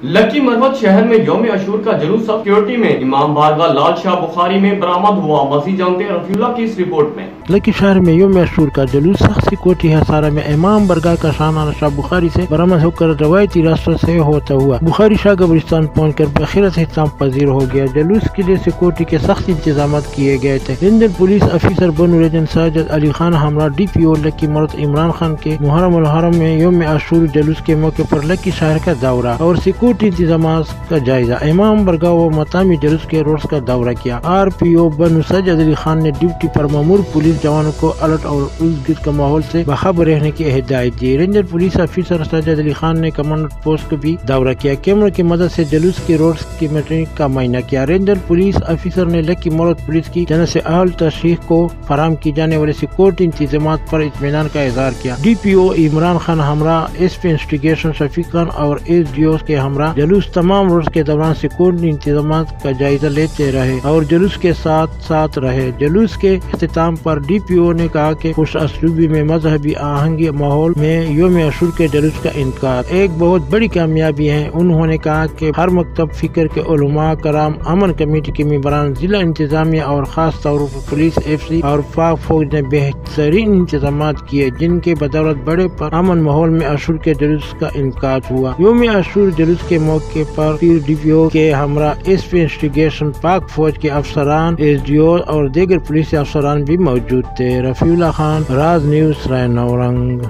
لکی مروت شہر میں یوم عاشور کا جلوس سیکورٹی میں امام بارگاہ لال شاہ بخاری میں برآمد ہوا۔ مزید جانتے ہیں رفیع اللہ کی اس رپورٹ میں۔ لکی شہر میں یوم عاشور کا جلوس سخت سیکورٹی حصارہ میں امام بارگاہ کا شاہانہ شاہ بخاری سے برآمد ہو کر روایتی راستوں سے ہوتا ہوا بخاری شاہ قبرستان پہنچ کر بخیرت اختتام پذیر ہو گیا۔ جلوس کے لیے سیکورٹی کے سخت انتظامات کیے گئے تھے۔ رینجر پولیس افیسر بنو ریجن ساجد علی خان ہمراہ ڈی پی او لکی مروت عمران خان کے محرم الحرم میں یوم عاشور جلوس کے موقع پر لکی شہر کا دورہ اور سیکورٹی انتظامات کا جائزہ، امام بارگاہ و مقامی جلوس کے روڈز کا دورہ کیا۔ آر پی او بنو ساجد علی خان نے ڈیوٹی پر مامور پولیس جوانوں کو الرٹ اور ارد گرد کے ماحول سے باخبر رہنے کی ہدایت دی۔ Ranger police officer Sajid Ali Khan نے کمانڈ پوسٹ کو بھی دورہ کیا، کیمروں کی مدد سے جلوس کے روڈز کی میٹنگ کا معائنہ کیا۔ رینجر پولیس افیسر نے لکی مروت پولیس کی جانب سے اہل تشریح کو فراہم کی جانے والے سیکورٹی انتظامات پر اطمینان کا اظہار کیا۔ ڈی پی او عمران خان ہمراہ ایس پی انویسٹیگیشن شفیق خان اور ایس ڈی او کے ہمراہ جلوس تمام روز کے دوران سیکورٹی انتظامات کا جائزہ لیتے رہے اور جلوس کے ساتھ رہے۔ جلوس کے اختتام پر ڈی پی او نے کہا کہ خوش اسلوبی میں مذہبی آہنگی ماحول میں یوم عاشور کے جلوس کا انعقاد ایک بہت بڑی کامیابی ہے۔ انہوں نے کہا کہ ہر مکتب فکر کے علماء کرام، امن کمیٹی کے ممبران، ضلع انتظامیہ اور خاص طور پر پولیس ایف سی اور پاک فوج نے بہترین انتظامات کیے جن کے بدولت بڑے پر امن ماحول میں عاشور کے جلوس کا انعقاد ہوا۔ یوم عاشور جلوس کے موقع پر ڈی پی او کے ہمراہ ایس پی انویسٹیگیشن، پاک فوج کے افسران، ایس ڈی او اور دیگر پولیس افسران بھی موجود تھے۔ رفیع اللہ خان، راز نیوز، رائے نورنگ۔